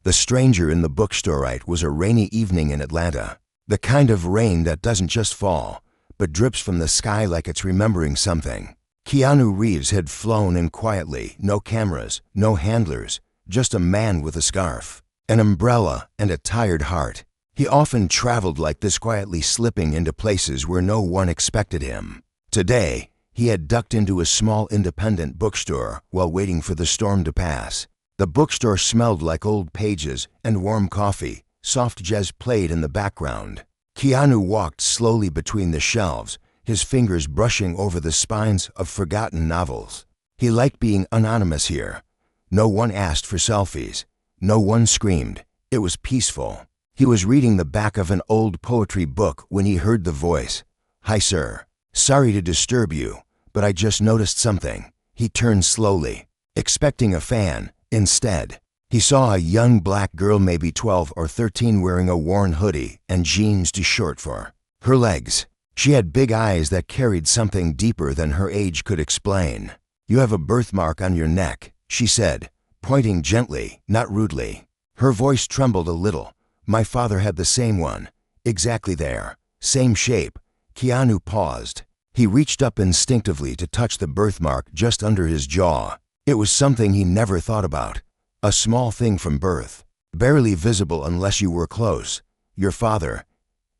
The stranger in the bookstore. It was a rainy evening in Atlanta. The kind of rain that doesn't just fall, but drips from the sky like it's remembering something. Keanu Reeves had flown in quietly, no cameras, no handlers, just a man with a scarf, an umbrella, and a tired heart. He often traveled like this, quietly slipping into places where no one expected him. Today, he had ducked into a small independent bookstore while waiting for the storm to pass. The bookstore smelled like old pages and warm coffee. Soft jazz played in the background. Keanu walked slowly between the shelves, his fingers brushing over the spines of forgotten novels. He liked being anonymous here. No one asked for selfies. No one screamed. It was peaceful. He was reading the back of an old poetry book when he heard the voice. "Hi, sir. Sorry to disturb you, but I just noticed something." He turned slowly, expecting a fan. Instead, he saw a young black girl, maybe 12 or 13, wearing a worn hoodie and jeans too short for her legs. She had big eyes that carried something deeper than her age could explain. "You have a birthmark on your neck," she said, pointing gently, not rudely. Her voice trembled a little. "My father had the same one. Exactly there. Same shape." Keanu paused. He reached up instinctively to touch the birthmark just under his jaw. It was something he never thought about. A small thing from birth, barely visible unless you were close. "Your father?"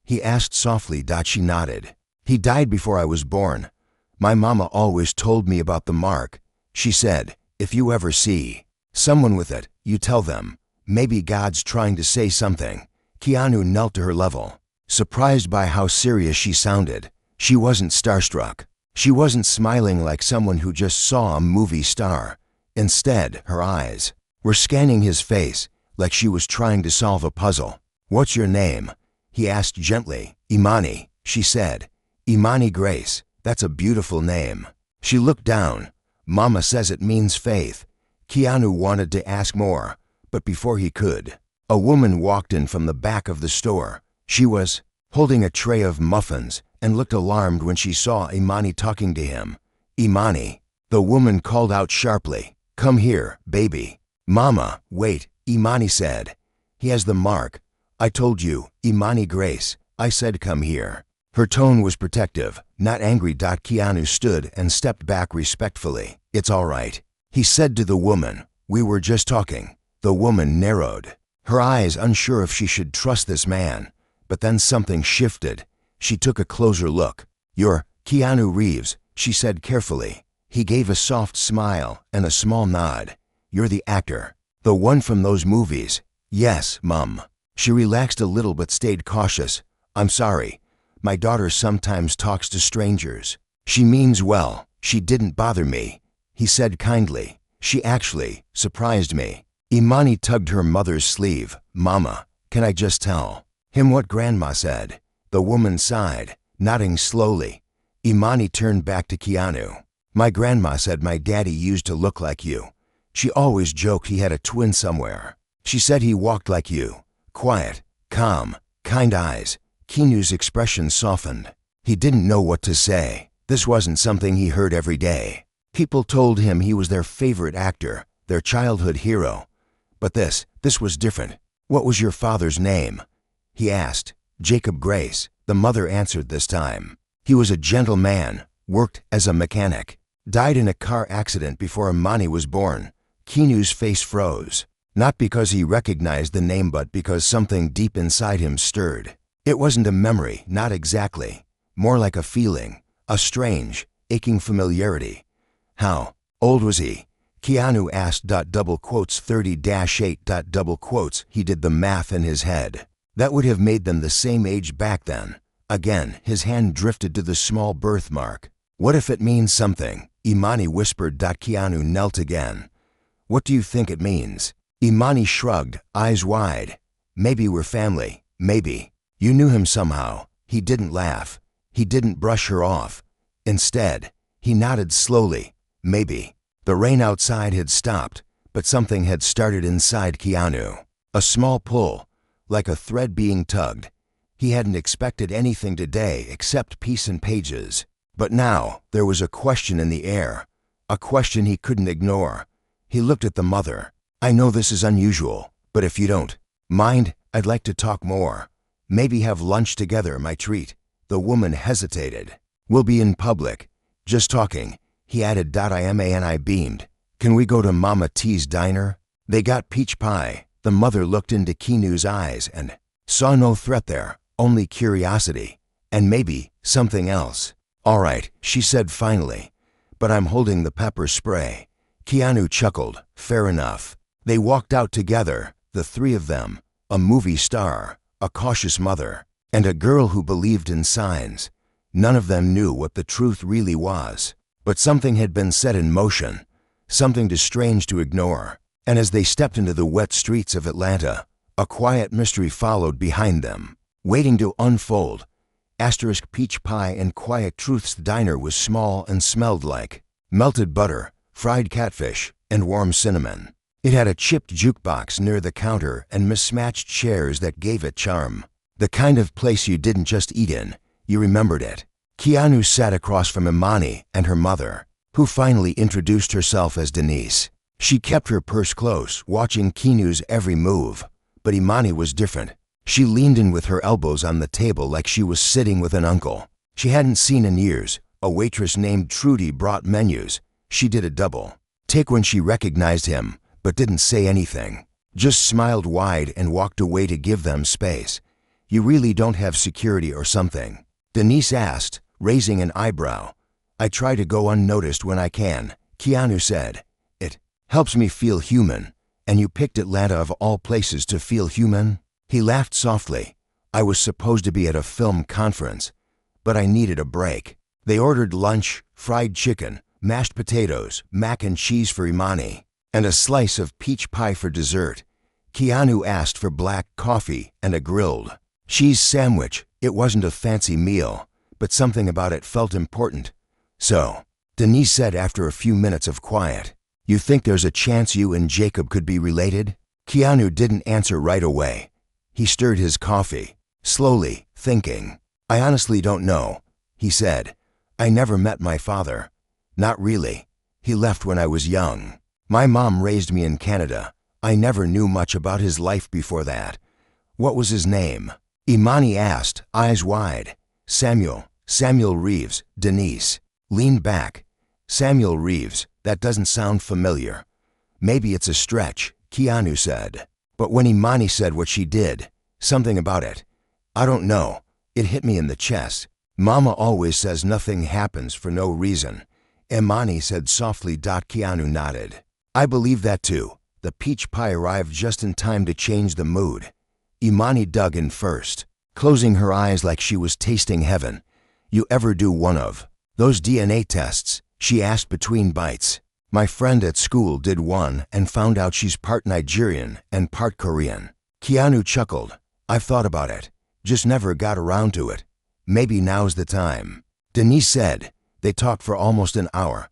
he asked softly. She nodded. "He died before I was born. My mama always told me about the mark. She said, if you ever see someone with it, you tell them. Maybe God's trying to say something." Keanu knelt to her level, surprised by how serious she sounded. She wasn't starstruck. She wasn't smiling like someone who just saw a movie star. Instead, her eyes were scanning his face like she was trying to solve a puzzle. "What's your name?" he asked gently. "Imani," she said. "Imani Grace. That's a beautiful name." She looked down. "Mama says it means faith." Keanu wanted to ask more, but before he could, a woman walked in from the back of the store. She was holding a tray of muffins and looked alarmed when she saw Imani talking to him. "Imani," the woman called out sharply. "Come here, baby." "Mama, wait," Imani said. "He has the mark. I told you, Imani Grace. I said come here." Her tone was protective, not angry. Keanu stood and stepped back respectfully. "It's all right," he said to the woman. "We were just talking." The woman narrowed, her eyes unsure if she should trust this man. But then something shifted. She took a closer look. "You're Keanu Reeves," she said carefully. He gave a soft smile and a small nod. "You're the actor, the one from those movies." "Yes, Mum." She relaxed a little but stayed cautious. "I'm sorry. My daughter sometimes talks to strangers. She means well. She didn't bother me," he said kindly. "She actually surprised me." Imani tugged her mother's sleeve. "Mama, can I just tell him what Grandma said?" The woman sighed, nodding slowly. Imani turned back to Keanu. "My grandma said my daddy used to look like you. She always joked he had a twin somewhere. She said he walked like you. Quiet, calm, kind eyes." Keanu's expression softened. He didn't know what to say. This wasn't something he heard every day. People told him he was their favorite actor, their childhood hero. But this was different. "What was your father's name?" he asked. "Jacob Grace," the mother answered this time. "He was a gentle man, worked as a mechanic. Died in a car accident before Imani was born." Keanu's face froze, not because he recognized the name but because something deep inside him stirred. It wasn't a memory, not exactly. More like a feeling, a strange, aching familiarity. "How old was he?" Keanu asked. Double quotes 30-8. Double quotes. He did the math in his head. That would have made them the same age back then. Again, his hand drifted to the small birthmark. "What if it means something?" Imani whispered. Keanu knelt again. "What do you think it means?" Imani shrugged, eyes wide. "Maybe we're family. Maybe. You knew him somehow." He didn't laugh. He didn't brush her off. Instead, he nodded slowly. "Maybe." The rain outside had stopped, but something had started inside Keanu. A small pull, like a thread being tugged. He hadn't expected anything today except peace and pages. But now there was a question in the air, a question he couldn't ignore. He looked at the mother. "I know this is unusual, But if you don't mind, I'd like to talk more. Maybe have lunch together, my treat." The woman hesitated. "We'll be in public. Just talking," he added. I beamed. "Can we go to Mama T's diner?" They got peach pie. The mother looked into Keanu's eyes and saw no threat there, only curiosity. And maybe something else. "All right," she said finally. "But I'm holding the pepper spray." Keanu chuckled. "Fair enough." They walked out together, the three of them, a movie star, a cautious mother, and a girl who believed in signs. None of them knew what the truth really was, but something had been set in motion, something too strange to ignore. And as they stepped into the wet streets of Atlanta, a quiet mystery followed behind them, waiting to unfold. Peach pie and quiet truth's diner was small and smelled like melted butter, fried catfish, and warm cinnamon. It had a chipped jukebox near the counter and mismatched chairs that gave it charm. The kind of place you didn't just eat in, you remembered it. Keanu sat across from Imani and her mother, who finally introduced herself as Denise. She kept her purse close, watching Keanu's every move. But Imani was different. She leaned in with her elbows on the table like she was sitting with an uncle she hadn't seen in years. A waitress named Trudy brought menus. She did a double take when she recognized him, but didn't say anything. Just smiled wide and walked away to give them space. "You really don't have security or something?" Denise asked, raising an eyebrow. "I try to go unnoticed when I can," Keanu said. "It helps me feel human." "And you picked Atlanta of all places to feel human?" He laughed softly. "I was supposed to be at a film conference, but I needed a break." They ordered lunch, fried chicken, mashed potatoes, mac and cheese for Imani, and a slice of peach pie for dessert. Keanu asked for black coffee and a grilled cheese sandwich. It wasn't a fancy meal, but something about it felt important. "So," Denise said after a few minutes of quiet, "you think there's a chance you and Jacob could be related?" Keanu didn't answer right away. He stirred his coffee, slowly, thinking. "I honestly don't know," he said. "I never met my father. Not really. He left when I was young. My mom raised me in Canada. I never knew much about his life before that." "What was his name?" Imani asked, eyes wide. Samuel Reeves." Denise leaned back. "Samuel Reeves, that doesn't sound familiar." "Maybe it's a stretch," Keanu said. But when Imani said what she did, something about it, "I don't know," it hit me in the chest. "Mama always says nothing happens for no reason," Imani said softly. Keanu nodded. "I believe that too." The peach pie arrived just in time to change the mood. Imani dug in first, closing her eyes like she was tasting heaven. "You ever do one of those DNA tests?" she asked between bites. "My friend at school did one and found out she's part Nigerian and part Korean." Keanu chuckled. "I've thought about it, just never got around to it. Maybe now's the time." Denise said. They talked for almost an hour.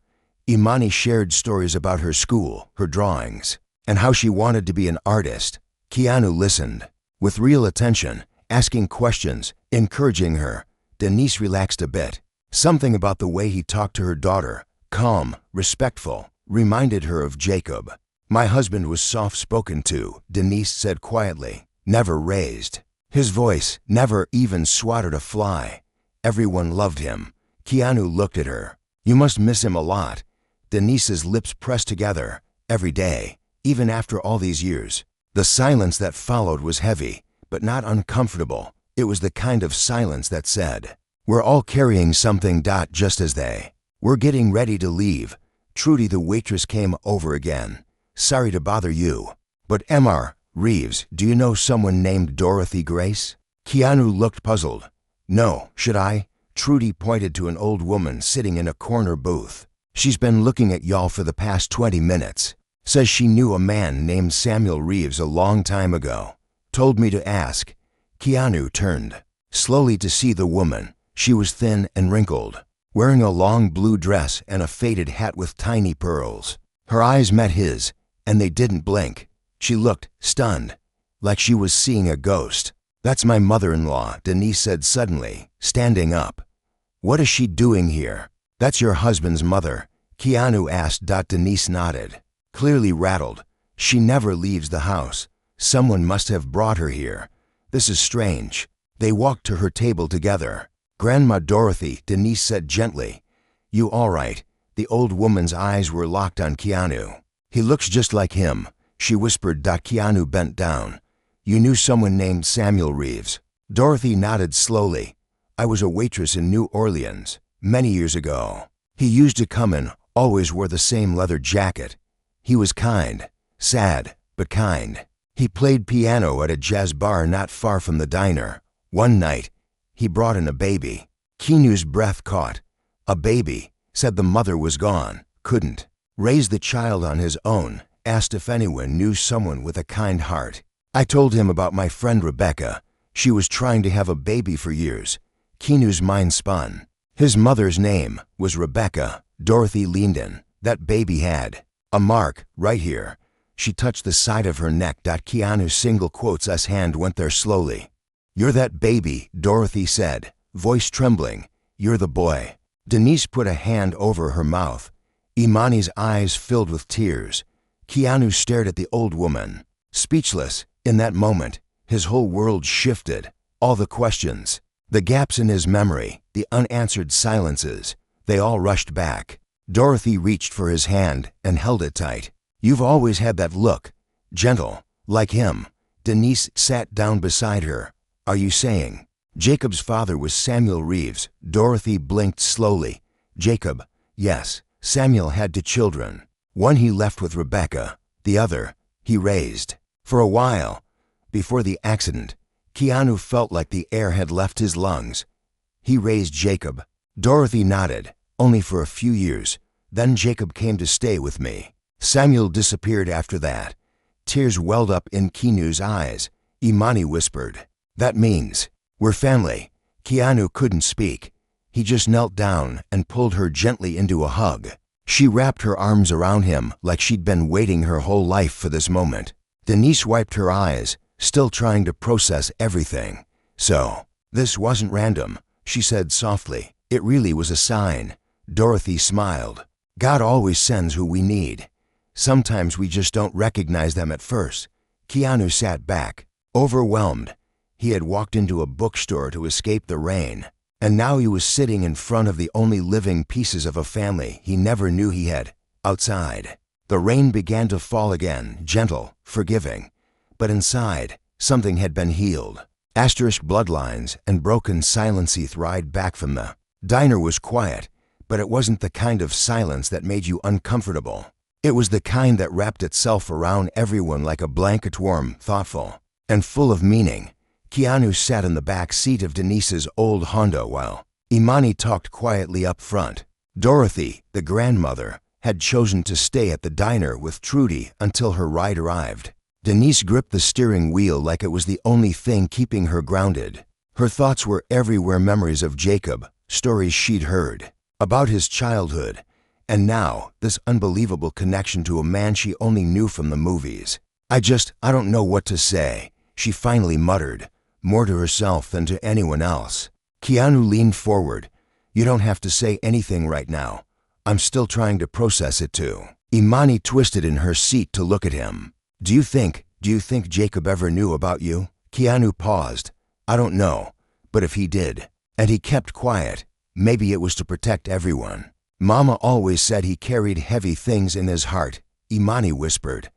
Imani shared stories about her school, her drawings, and how she wanted to be an artist. Keanu listened with real attention, asking questions, encouraging her. Denise relaxed a bit. Something about the way he talked to her daughter, calm, respectful, reminded her of Jacob. "My husband was soft-spoken too," Denise said quietly. "Never raised his voice, never even swatted a fly. Everyone loved him." Keanu looked at her. "You must miss him a lot." Denise's lips pressed together. "Every day, even after all these years." The silence that followed was heavy, but not uncomfortable. It was the kind of silence that said, "We're all carrying something." Just as they were getting ready to leave, Trudy the waitress came over again. "Sorry to bother you, but Mr. Reeves, do you know someone named Dorothy Grace?" Keanu looked puzzled. "No, should I?" Trudy pointed to an old woman sitting in a corner booth. "She's been looking at y'all for the past 20 minutes. Says she knew a man named Samuel Reeves a long time ago. Told me to ask." Keanu turned slowly to see the woman. She was thin and wrinkled, wearing a long blue dress and a faded hat with tiny pearls. Her eyes met his, and they didn't blink. She looked stunned, like she was seeing a ghost. "That's my mother-in-law," Denise said suddenly, standing up. "What is she doing here?" "That's your husband's mother," Keanu asked. Denise nodded, clearly rattled. "She never leaves the house. Someone must have brought her here. This is strange. They walked to her table together. Grandma Dorothy, Denise said gently. You all right? The old woman's eyes were locked on Keanu. He looks just like him, she whispered. Keanu bent down. You knew someone named Samuel Reeves? Dorothy nodded slowly. I was a waitress in New Orleans, many years ago. He used to come in, always wore the same leather jacket. He was kind, sad, but kind. He played piano at a jazz bar not far from the diner. One night, he brought in a baby. Keanu's breath caught. A baby, said the mother was gone, couldn't raise the child on his own, asked if anyone knew someone with a kind heart. I told him about my friend Rebecca. She was trying to have a baby for years. Keanu's mind spun. His mother's name was Rebecca. Dorothy leaned in. That baby had a mark right here. She touched the side of her neck. Keanu's single quotes us hand went there slowly. You're that baby, Dorothy said, voice trembling. You're the boy. Denise put a hand over her mouth. Imani's eyes filled with tears. Keanu stared at the old woman, speechless. In that moment, his whole world shifted. All the questions, the gaps in his memory, the unanswered silences, they all rushed back. Dorothy reached for his hand and held it tight. You've always had that look, gentle, like him. Denise sat down beside her. Are you saying Jacob's father was Samuel Reeves? Dorothy blinked slowly. Jacob, yes. Samuel had 2 children. One he left with Rebecca, the other he raised. For a while, before the accident, Keanu felt like the air had left his lungs. He raised Jacob. Dorothy nodded. Only for a few years. Then Jacob came to stay with me. Samuel disappeared after that. Tears welled up in Keanu's eyes. Imani whispered, that means we're family. Keanu couldn't speak. He just knelt down and pulled her gently into a hug. She wrapped her arms around him like she'd been waiting her whole life for this moment. Denise wiped her eyes, still trying to process everything. So, this wasn't random, she said softly. It really was a sign. Dorothy smiled. God always sends who we need. Sometimes we just don't recognize them at first. Keanu sat back, overwhelmed. He had walked into a bookstore to escape the rain, and now he was sitting in front of the only living pieces of a family he never knew he had, outside. The rain began to fall again, gentle, forgiving. But inside, something had been healed. Asterisk bloodlines and broken silence thrived back from the diner. Was quiet, but it wasn't the kind of silence that made you uncomfortable. It was the kind that wrapped itself around everyone like a blanket, warm, thoughtful, and full of meaning. Keanu sat in the back seat of Denise's old Honda while Imani talked quietly up front. Dorothy, the grandmother, had chosen to stay at the diner with Trudy until her ride arrived. Denise gripped the steering wheel like it was the only thing keeping her grounded. Her thoughts were everywhere, memories of Jacob, stories she'd heard about his childhood, and now this unbelievable connection to a man she only knew from the movies. I don't know what to say, she finally muttered, more to herself than to anyone else. Keanu leaned forward. You don't have to say anything right now. I'm still trying to process it too. Imani twisted in her seat to look at him. Do you think Jacob ever knew about you? Keanu paused. I don't know, but if he did, and he kept quiet, maybe it was to protect everyone. Mama always said he carried heavy things in his heart, Imani whispered.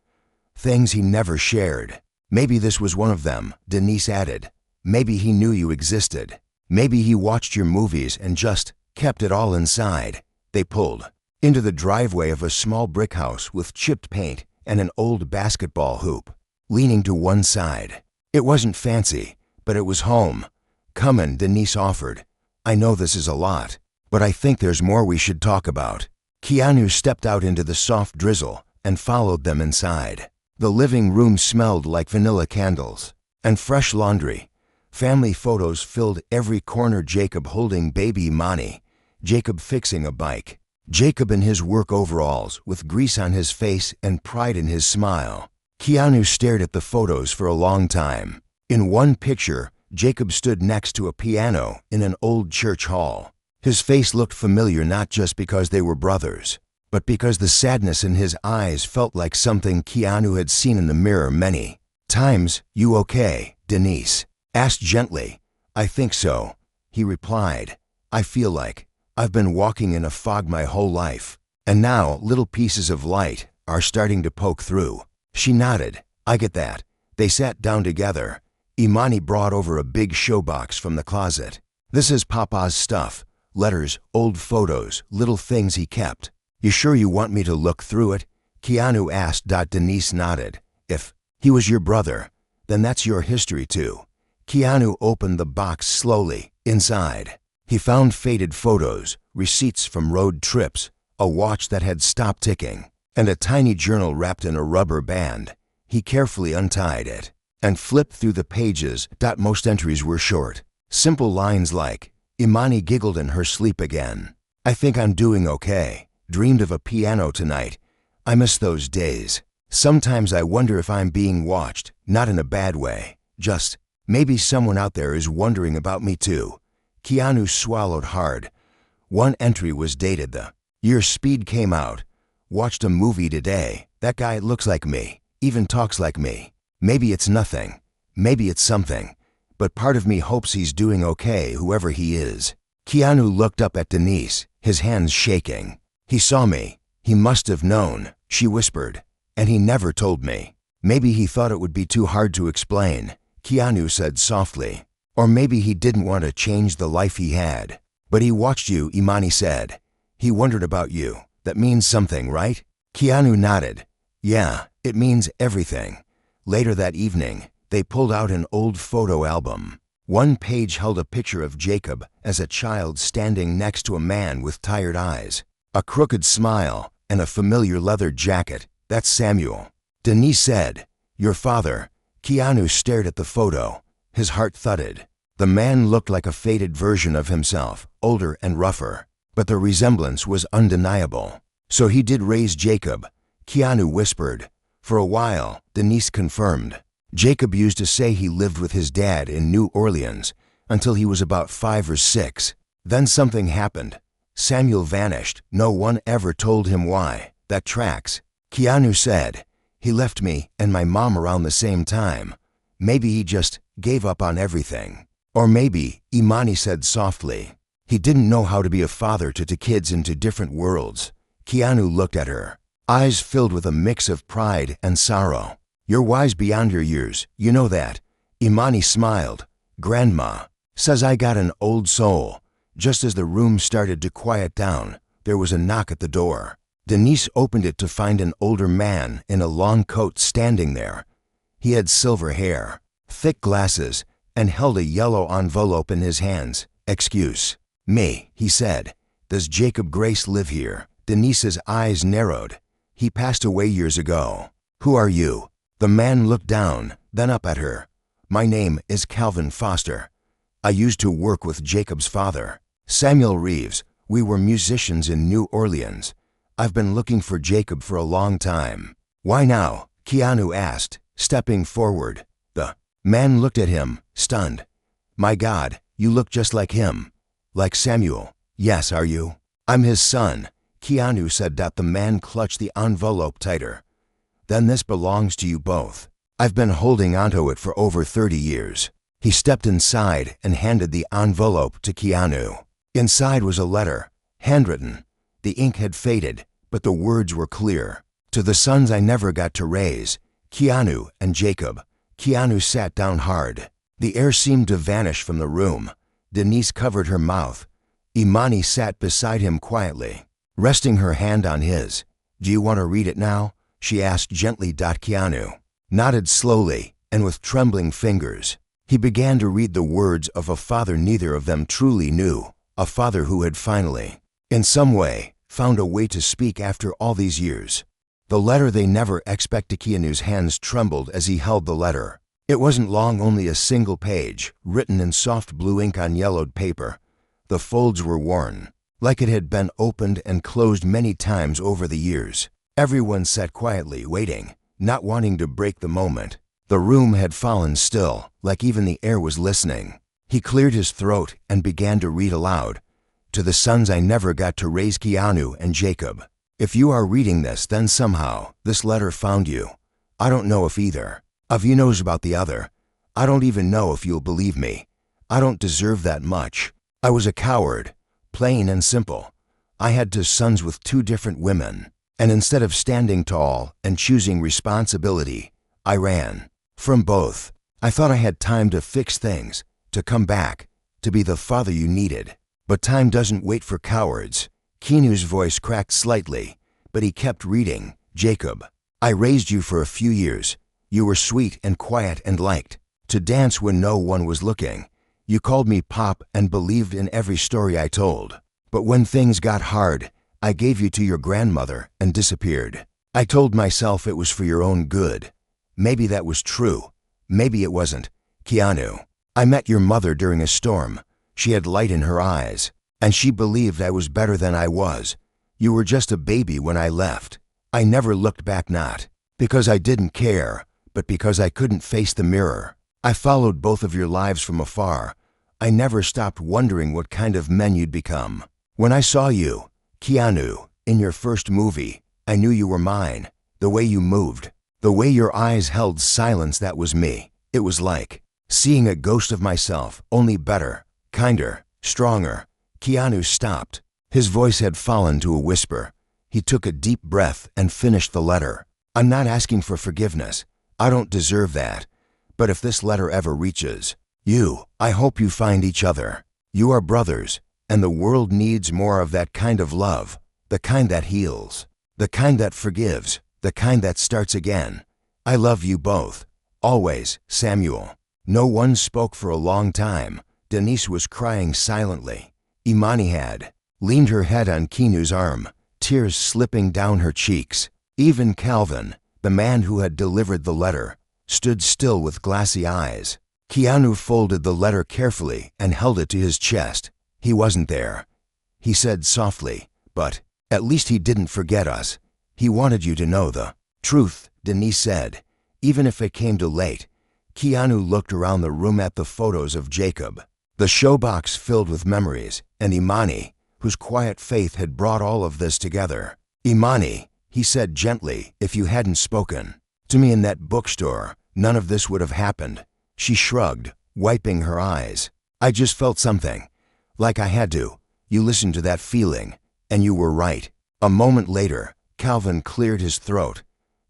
Things he never shared. Maybe this was one of them, Denise added. Maybe he knew you existed. Maybe he watched your movies and just kept it all inside. They pulled into the driveway of a small brick house with chipped paint and an old basketball hoop, leaning to one side. It wasn't fancy, but it was home. Come in, Denise offered. I know this is a lot, but I think there's more we should talk about. Keanu stepped out into the soft drizzle and followed them inside. The living room smelled like vanilla candles and fresh laundry. Family photos filled every corner. Jacob holding baby Imani, Jacob fixing a bike, Jacob in his work overalls with grease on his face and pride in his smile. Keanu stared at the photos for a long time. In one picture, Jacob stood next to a piano in an old church hall. His face looked familiar not just because they were brothers, but because the sadness in his eyes felt like something Keanu had seen in the mirror many, Times, you okay? Denise asked gently. I think so, he replied. I feel like I've been walking in a fog my whole life, and now little pieces of light are starting to poke through. She nodded. I get that. They sat down together. Imani brought over a big showbox from the closet. This is Papa's stuff. Letters, old photos, little things he kept. You sure you want me to look through it? Keanu asked. Denise nodded. If he was your brother, then that's your history too. Keanu opened the box slowly. Inside, he found faded photos, receipts from road trips, a watch that had stopped ticking, and a tiny journal wrapped in a rubber band. He carefully untied it and flipped through the pages. Most entries were short, simple lines like, Imani giggled in her sleep again. I think I'm doing okay. Dreamed of a piano tonight. I miss those days. Sometimes I wonder if I'm being watched, not in a bad way. Just, maybe someone out there is wondering about me too. Keanu swallowed hard. One entry was dated the year Speed came out. Watched a movie today. That guy looks like me, even talks like me. Maybe it's nothing. Maybe it's something. But part of me hopes he's doing okay, whoever he is. Keanu looked up at Denise, his hands shaking. He saw me. He must have known, she whispered. And he never told me. Maybe he thought it would be too hard to explain, Keanu said softly. Or maybe he didn't want to change the life he had. But he watched you, Imani said. He wondered about you. That means something, right? Keanu nodded. Yeah, it means everything. Later that evening, they pulled out an old photo album. One page held a picture of Jacob as a child standing next to a man with tired eyes, a crooked smile, and a familiar leather jacket. That's Samuel. Denise said, Your father. Keanu stared at the photo. His heart thudded. The man looked like a faded version of himself, older and rougher. But the resemblance was undeniable. So he did raise Jacob, Keanu whispered. For a while, Denise confirmed. Jacob used to say he lived with his dad in New Orleans until he was about 5 or 6. Then something happened. Samuel vanished. No one ever told him why. That tracks. Keanu said, He left me and my mom around the same time. Maybe he just gave up on everything. Or maybe, Imani said softly, he didn't know how to be a father to two kids in two different worlds. Keanu looked at her, eyes filled with a mix of pride and sorrow. You're wise beyond your years, you know that. Imani smiled. Grandma says I got an old soul. Just as the room started to quiet down, there was a knock at the door. Denise opened it to find an older man in a long coat standing there. He had silver hair, thick glasses, and held a yellow envelope in his hands. Excuse me, he said. Does Jacob Grace live here? Denise's eyes narrowed. He passed away years ago. Who are you? The man looked down, then up at her. My name is Calvin Foster. I used to work with Jacob's father, Samuel Reeves. We were musicians in New Orleans. I've been looking for Jacob for a long time. Why now? Keanu asked, stepping forward. The man looked at him, stunned. My God, you look just like him. Like Samuel. Yes, are you? I'm his son, Keanu said. The man clutched the envelope tighter. Then this belongs to you both. I've been holding onto it for over 30 years. He stepped inside and handed the envelope to Keanu. Inside was a letter, handwritten. The ink had faded, but the words were clear. To the sons I never got to raise, Keanu and Jacob. Keanu sat down hard. The air seemed to vanish from the room. Denise covered her mouth. Imani sat beside him quietly, resting her hand on his. Do you want to read it now? She asked gently. Keanu nodded slowly and with trembling fingers. He began to read the words of a father neither of them truly knew, a father who had finally, in some way, found a way to speak after all these years. The letter they never expected. Keanu's hands trembled as he held the letter. It wasn't long, only a single page, written in soft blue ink on yellowed paper. The folds were worn, like it had been opened and closed many times over the years. Everyone sat quietly, waiting, not wanting to break the moment. The room had fallen still, like even the air was listening. He cleared his throat and began to read aloud. To the sons I never got to raise, Keanu and Jacob. If you are reading this, then somehow this letter found you. I don't know if either A few knows about the other. I don't even know if you'll believe me. I don't deserve that much. I was a coward, plain and simple. I had 2 sons with 2 different women, and instead of standing tall and choosing responsibility, I ran from both. I thought I had time to fix things, to come back, to be the father you needed. But time doesn't wait for cowards. Keanu's voice cracked slightly, but he kept reading. Jacob, I raised you for a few years. You were sweet and quiet and liked to dance when no one was looking. You called me Pop and believed in every story I told. But when things got hard, I gave you to your grandmother and disappeared. I told myself it was for your own good. Maybe that was true. Maybe it wasn't. Keanu, I met your mother during a storm. She had light in her eyes, and she believed I was better than I was. You were just a baby when I left. I never looked back, not because I didn't care, but because I couldn't face the mirror. I followed both of your lives from afar. I never stopped wondering what kind of men you'd become. When I saw you, Keanu, in your first movie, I knew you were mine. The way you moved, the way your eyes held silence, that was me. It was like seeing a ghost of myself, only better, kinder, stronger. Keanu stopped. His voice had fallen to a whisper. He took a deep breath and finished the letter. I'm not asking for forgiveness. I don't deserve that. But if this letter ever reaches you, I hope you find each other. You are brothers, and the world needs more of that kind of love, the kind that heals, the kind that forgives, the kind that starts again. I love you both. Always, Samuel. No one spoke for a long time. Denise was crying silently. Imani had leaned her head on Keanu's arm, tears slipping down her cheeks. Even Calvin, the man who had delivered the letter, stood still with glassy eyes. Keanu folded the letter carefully and held it to his chest. He wasn't there, he said softly, but at least he didn't forget us. He wanted you to know the truth, Denise said, even if it came too late. Keanu looked around the room at the photos of Jacob, the showbox filled with memories, and Imani, whose quiet faith had brought all of this together. Imani, he said gently, if you hadn't spoken to me in that bookstore, none of this would have happened. She shrugged, wiping her eyes. I just felt something, like I had to. You listened to that feeling, and you were right. A moment later, Calvin cleared his throat.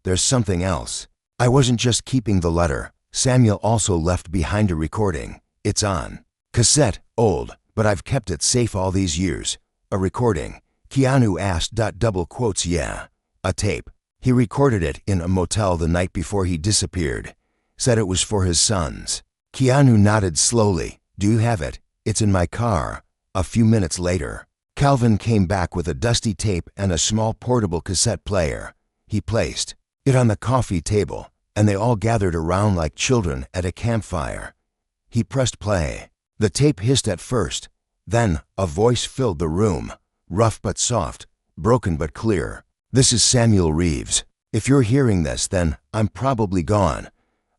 There's something else. I wasn't just keeping the letter. Samuel also left behind a recording. It's on cassette, old, but I've kept it safe all these years. A recording? Keanu asked. Double quotes, yeah. A tape. He recorded it in a motel the night before he disappeared. Said it was for his sons. Keanu nodded slowly. Do you have it? It's in my car. A few minutes later, Calvin came back with a dusty tape and a small portable cassette player. He placed it on the coffee table, and they all gathered around like children at a campfire. He pressed play. The tape hissed at first. Then a voice filled the room, rough but soft, broken but clear. This is Samuel Reeves. If you're hearing this, then I'm probably gone.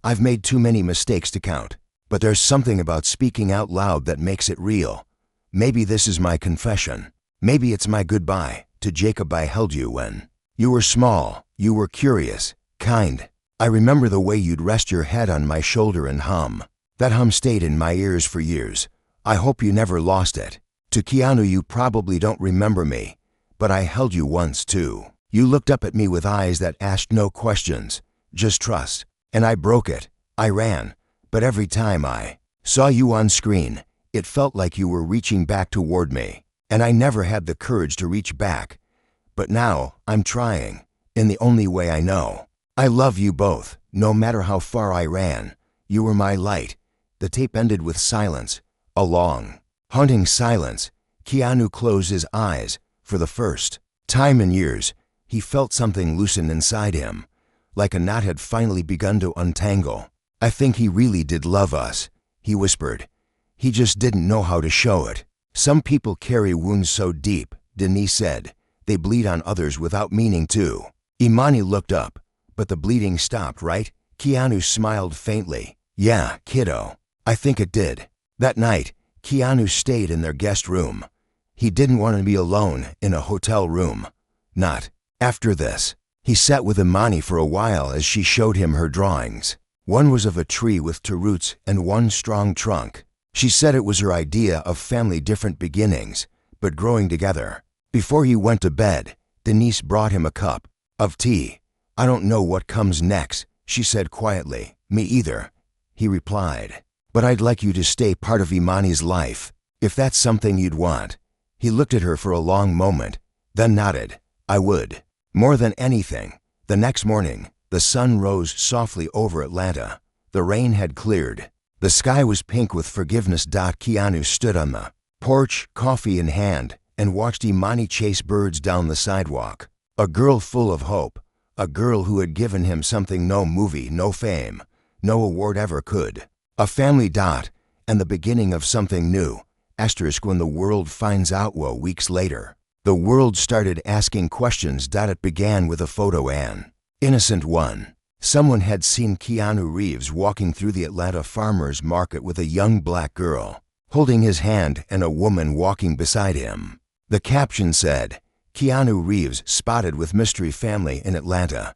I've made too many mistakes to count. But there's something about speaking out loud that makes it real. Maybe this is my confession. Maybe it's my goodbye to Jacob. I held you when you were small. You were curious, kind. I remember the way you'd rest your head on my shoulder and hum. That hum stayed in my ears for years. I hope you never lost it. To Keanu, you probably don't remember me, but I held you once too. You looked up at me with eyes that asked no questions, just trust. And I broke it. I ran. But every time I saw you on screen, it felt like you were reaching back toward me. And I never had the courage to reach back. But now, I'm trying, in the only way I know. I love you both, no matter how far I ran. You were my light. The tape ended with silence, a long, haunting silence. Keanu closed his eyes. For the first time in years, he felt something loosen inside him, like a knot had finally begun to untangle. I think he really did love us, he whispered. He just didn't know how to show it. Some people carry wounds so deep, Denise said, they bleed on others without meaning to. Imani looked up, but the bleeding stopped, right? Keanu smiled faintly. Yeah, kiddo. I think it did. That night, Keanu stayed in their guest room. He didn't want to be alone in a hotel room. Not after this. He sat with Imani for a while as she showed him her drawings. One was of a tree with two roots and one strong trunk. She said it was her idea of family, different beginnings, but growing together. Before he went to bed, Denise brought him a cup of tea. "I don't know what comes next," she said quietly. "Me either," he replied. "But I'd like you to stay part of Imani's life, if that's something you'd want." He looked at her for a long moment, then nodded. "I would. More than anything." The next morning, the sun rose softly over Atlanta. The rain had cleared. The sky was pink with forgiveness. Keanu stood on the porch, coffee in hand, and watched Imani chase birds down the sidewalk. A girl full of hope. A girl who had given him something no movie, no fame, no award ever could. A family. And the beginning of something new. When the world finds out. Weeks later, the world started asking questions. It began with a photo, an innocent one. Someone had seen Keanu Reeves walking through the Atlanta farmers market with a young black girl holding his hand and a woman walking beside him. The caption said, "Keanu Reeves spotted with mystery family in Atlanta.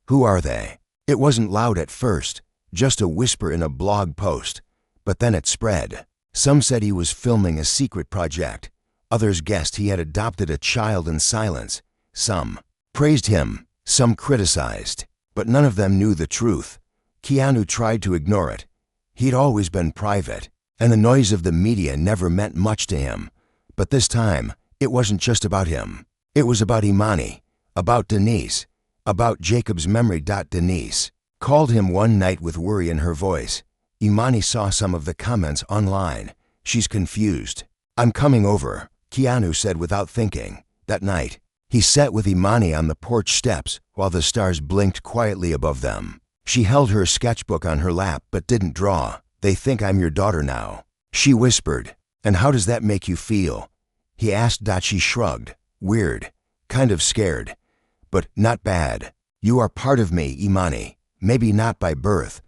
Who are they?" It wasn't loud at first, just a whisper in a blog post, but then it spread. Some said he was filming a secret project. Others guessed he had adopted a child in silence. Some praised him, some criticized, but none of them knew the truth. Keanu tried to ignore it. He'd always been private, and the noise of the media never meant much to him. But this time, it wasn't just about him. It was about Imani, about Denise, about Jacob's memory. Denise called him one night with worry in her voice. Imani saw some of the comments online. "She's confused." "I'm coming over," Keanu said without thinking. That night, he sat with Imani on the porch steps while the stars blinked quietly above them. She held her sketchbook on her lap but didn't draw. "They think I'm your daughter now," she whispered. "And how does that make you feel?" he asked. She shrugged. "Weird. Kind of scared. But not bad. You are part of me, Imani. Maybe not by birth,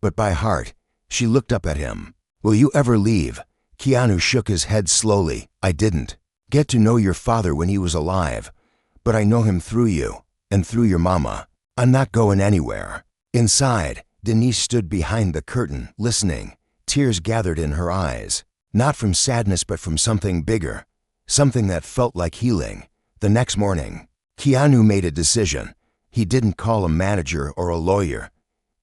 but by heart." She looked up at him. "Will you ever leave?" Keanu shook his head slowly. "I didn't get to know your father when he was alive, but I know him through you, and through your mama. I'm not going anywhere." Inside, Denise stood behind the curtain, listening. Tears gathered in her eyes, not from sadness but from something bigger, something that felt like healing. The next morning, Keanu made a decision. He didn't call a manager or a lawyer.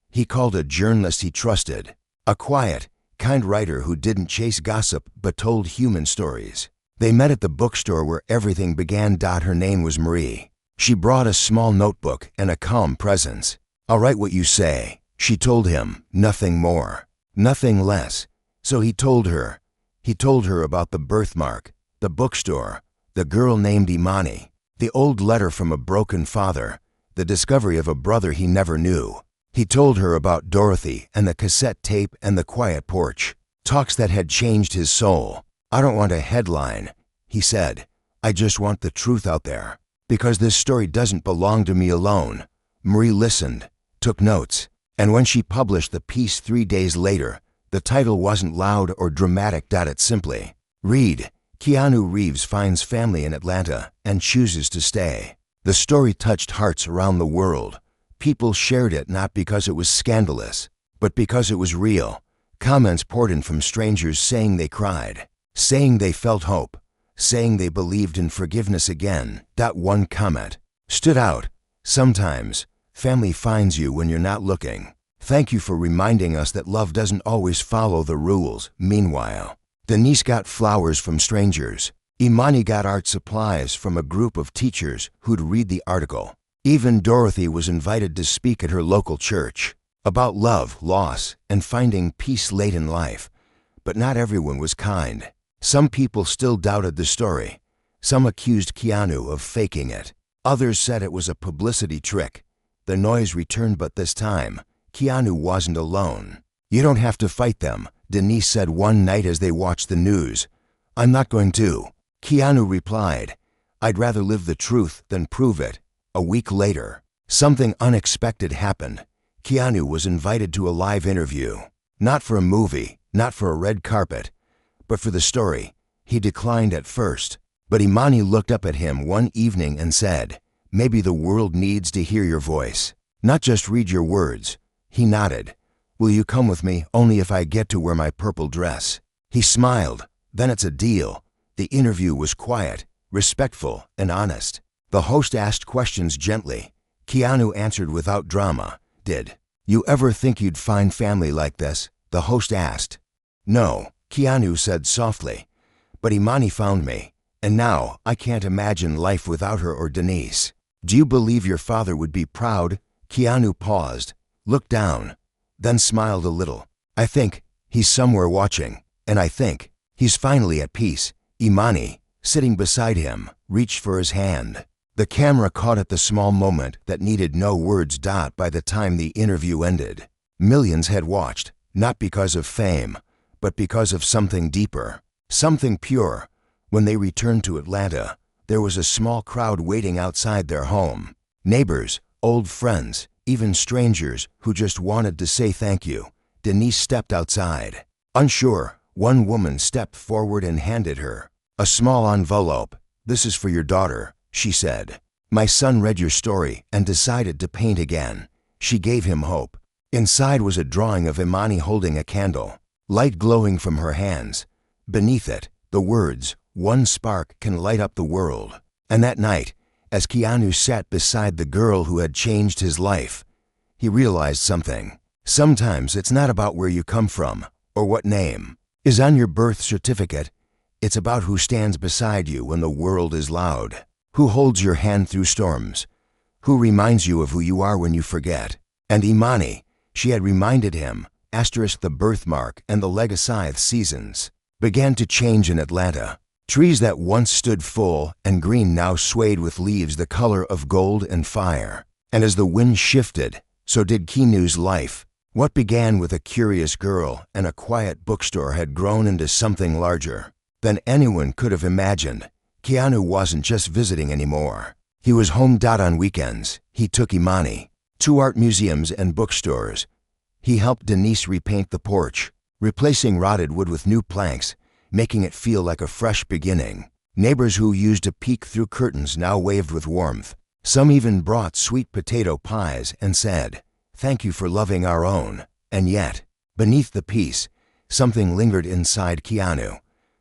He called a journalist he trusted, a quiet, kind writer who didn't chase gossip but told human stories. They met at the bookstore where everything began. Her name was Marie. She brought a small notebook and a calm presence. "I'll write what you say," she told him. "Nothing more, nothing less." So he told her. He told her about the birthmark, the bookstore, the girl named Imani, the old letter from a broken father, the discovery of a brother he never knew. He told her about Dorothy and the cassette tape and the quiet porch, talks that had changed his soul. "I don't want a headline," he said. "I just want the truth out there, because this story doesn't belong to me alone." Marie listened, took notes, and when she published the piece 3 days later, the title wasn't loud or dramatic. It simply read, "Keanu Reeves finds family in Atlanta and chooses to stay." The story touched hearts around the world. People shared it not because it was scandalous, but because it was real. Comments poured in from strangers saying they cried, saying they felt hope, saying they believed in forgiveness again. One comment stood out. "Sometimes, family finds you when you're not looking. Thank you for reminding us that love doesn't always follow the rules." Meanwhile, Denise got flowers from strangers. Imani got art supplies from a group of teachers who'd read the article. Even Dorothy was invited to speak at her local church about love, loss, and finding peace late in life. But not everyone was kind. Some people still doubted the story. Some accused Keanu of faking it. Others said it was a publicity trick. The noise returned, but this time, Keanu wasn't alone. "You don't have to fight them," Denise said one night as they watched the news. "I'm not going to," Keanu replied. "I'd rather live the truth than prove it." A week later, something unexpected happened. Keanu was invited to a live interview. Not for a movie, not for a red carpet, but for the story. He declined at first, but Imani looked up at him one evening and said, "Maybe the world needs to hear your voice, not just read your words." He nodded. Will you come with me only if I get to wear my purple dress? He smiled. Then it's a deal. The interview was quiet, respectful, and honest. The host asked questions gently. Keanu answered without drama. Did you ever think you'd find family like this? The host asked. No, Keanu said softly. But Imani found me, and now I can't imagine life without her or Denise. Do you believe your father would be proud? Keanu paused, looked down, then smiled a little. I think he's somewhere watching, and I think he's finally at peace. Imani, sitting beside him, reached for his hand. The camera caught at the small moment that needed no words. By the time the interview ended, millions had watched, not because of fame, but because of something deeper, something pure. When they returned to Atlanta, there was a small crowd waiting outside their home. Neighbors, old friends, even strangers who just wanted to say thank you. Denise stepped outside. Unsure, one woman stepped forward and handed her a small envelope. This is for your daughter, she said. My son read your story and decided to paint again. She gave him hope. Inside was a drawing of Imani holding a candle, light glowing from her hands. Beneath it, the words, one spark can light up the world. And that night, as Keanu sat beside the girl who had changed his life, he realized something. Sometimes it's not about where you come from or what name is on your birth certificate. It's about who stands beside you when the world is loud, who holds your hand through storms, who reminds you of who you are when you forget. And Imani, she had reminded him. The birthmark and the legacy seasons began to change in Atlanta. Trees that once stood full and green now swayed with leaves the color of gold and fire. And as the wind shifted, so did Keanu's life. What began with a curious girl and a quiet bookstore had grown into something larger than anyone could have imagined. Keanu wasn't just visiting anymore. He was home. On weekends, he took Imani to art museums and bookstores. He helped Denise repaint the porch, replacing rotted wood with new planks, making it feel like a fresh beginning. Neighbors who used to peek through curtains now waved with warmth. Some even brought sweet potato pies and said, "Thank you for loving our own." And yet, beneath the peace, something lingered inside Keanu,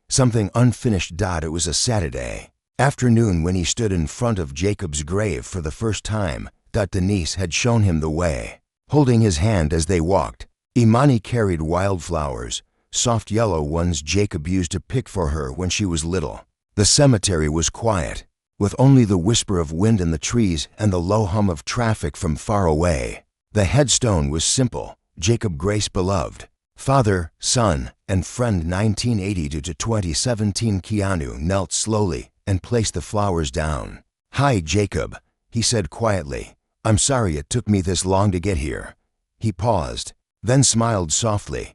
something unfinished. It was a Saturday afternoon when he stood in front of Jacob's grave for the first time. Denise had shown him the way, holding his hand as they walked. Imani carried wildflowers, soft yellow ones Jacob used to pick for her when she was little. The cemetery was quiet, with only the whisper of wind in the trees and the low hum of traffic from far away. The headstone was simple: Jacob Grace beloved, father, son, and friend 1980 to 2017. Keanu knelt slowly and placed the flowers down. "Hi, Jacob," he said quietly. "I'm sorry it took me this long to get here." He paused, then smiled softly.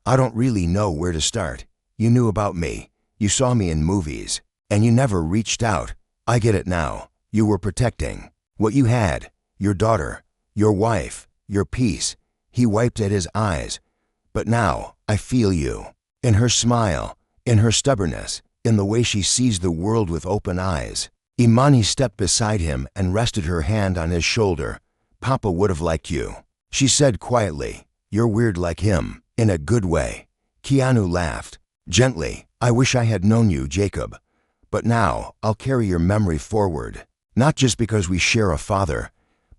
"I don't really know where to start. You knew about me. You saw me in movies. And you never reached out. I get it now. You were protecting what you had, your daughter, your wife, your peace." He wiped at his eyes. "But now, I feel you. In her smile, in her stubbornness, in the way she sees the world with open eyes." Imani stepped beside him and rested her hand on his shoulder. "Papa would have liked you," she said quietly. "You're weird like him, in a good way." Keanu laughed gently. "I wish I had known you, Jacob. But now I'll carry your memory forward, not just because we share a father,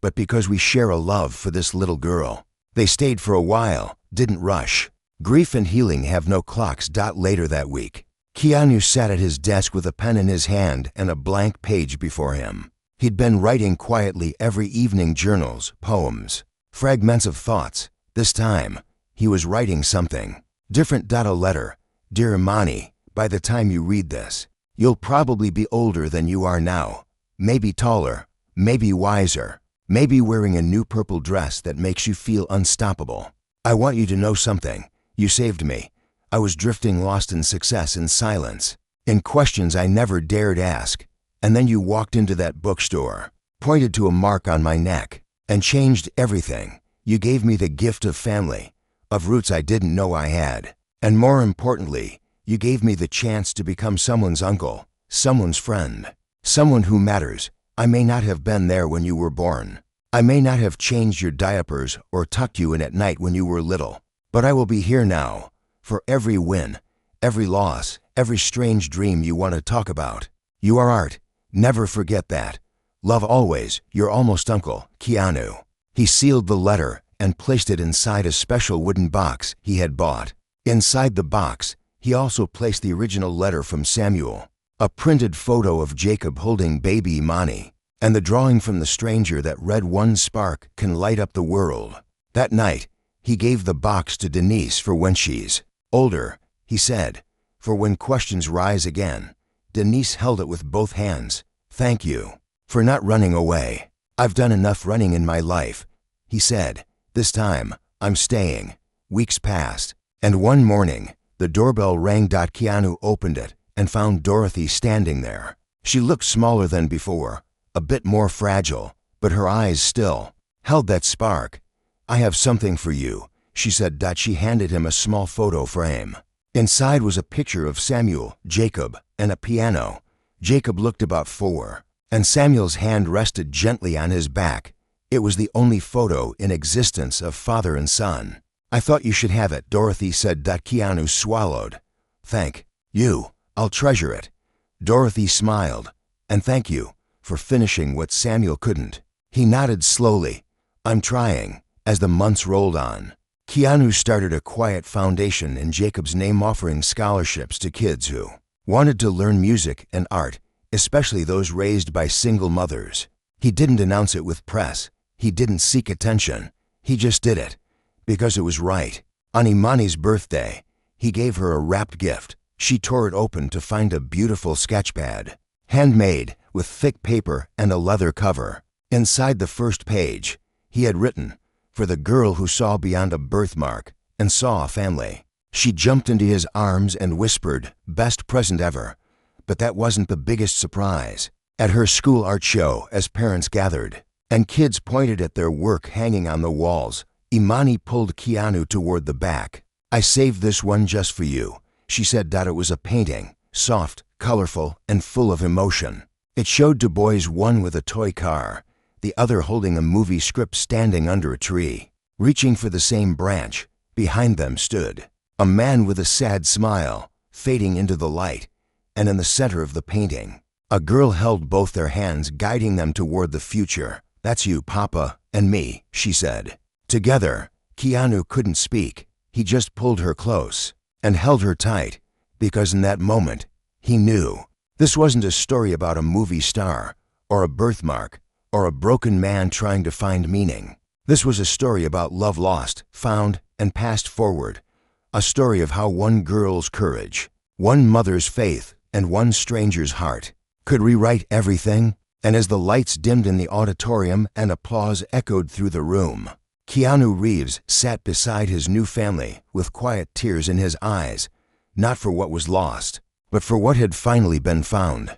but because we share a love for this little girl." They stayed for a while, didn't rush. Grief and healing have no clocks. Later that week, Keanu sat at his desk with a pen in his hand and a blank page before him. He'd been writing quietly every evening: journals, poems, fragments of thoughts. This time, he was writing something different. A letter: "Dear Imani, by the time you read this, you'll probably be older than you are now. Maybe taller, maybe wiser, maybe wearing a new purple dress that makes you feel unstoppable. I want you to know something. You saved me. I was drifting, lost in success, in silence, in questions I never dared ask. And then you walked into that bookstore, pointed to a mark on my neck, and changed everything. You gave me the gift of family, of roots I didn't know I had. And more importantly, you gave me the chance to become someone's uncle, someone's friend, someone who matters. I may not have been there when you were born, I may not have changed your diapers or tucked you in at night when you were little, but I will be here now for every win, every loss, every strange dream you want to talk about. You are art. Never forget that. Love always, your almost uncle, Keanu. He sealed the letter and placed it inside a special wooden box he had bought. Inside the box, he also placed the original letter from Samuel, a printed photo of Jacob holding baby Imani, and the drawing from the stranger that read, "One spark can light up the world." That night, he gave the box to Denise for when she's older, he said, for when questions rise again. Denise held it with both hands. "Thank you for not running away. I've done enough running in my life," he said. "This time, I'm staying." Weeks passed, and one morning, the doorbell rang. Keanu opened it and found Dorothy standing there. She looked smaller than before, a bit more fragile, but her eyes still held that spark. "I have something for you," she said. She handed him a small photo frame. Inside was a picture of Samuel, Jacob, and a piano. Jacob looked about 4, and Samuel's hand rested gently on his back. It was the only photo in existence of father and son. "I thought you should have it," Dorothy said. Keanu swallowed. "Thank you. I'll treasure it." Dorothy smiled. "And thank you for finishing what Samuel couldn't." He nodded slowly. "I'm trying." As the months rolled on, Keanu started a quiet foundation in Jacob's name, offering scholarships to kids who wanted to learn music and art, especially those raised by single mothers. He didn't announce it with press. He didn't seek attention. He just did it because it was right. On Imani's birthday, he gave her a wrapped gift. She tore it open to find a beautiful sketchpad, handmade with thick paper and a leather cover. Inside the first page, he had written, "For the girl who saw beyond a birthmark and saw a family." She jumped into his arms and whispered, "Best present ever." But that wasn't the biggest surprise. At her school art show, as parents gathered and kids pointed at their work hanging on the walls, Imani pulled Keanu toward the back. "I saved this one just for you," she said. It was a painting, soft, colorful, and full of emotion. It showed two boys, one with a toy car, the other holding a movie script, standing under a tree. Reaching for the same branch, behind them stood a man with a sad smile, fading into the light, and in the center of the painting, a girl held both their hands, guiding them toward the future. "That's you, Papa, and me," she said. Together, Keanu couldn't speak. He just pulled her close and held her tight, because in that moment, he knew this wasn't a story about a movie star or a birthmark or a broken man trying to find meaning. This was a story about love lost, found, and passed forward. A story of how one girl's courage, one mother's faith, and one stranger's heart could rewrite everything. And as the lights dimmed in the auditorium and applause echoed through the room, Keanu Reeves sat beside his new family with quiet tears in his eyes, not for what was lost, but for what had finally been found.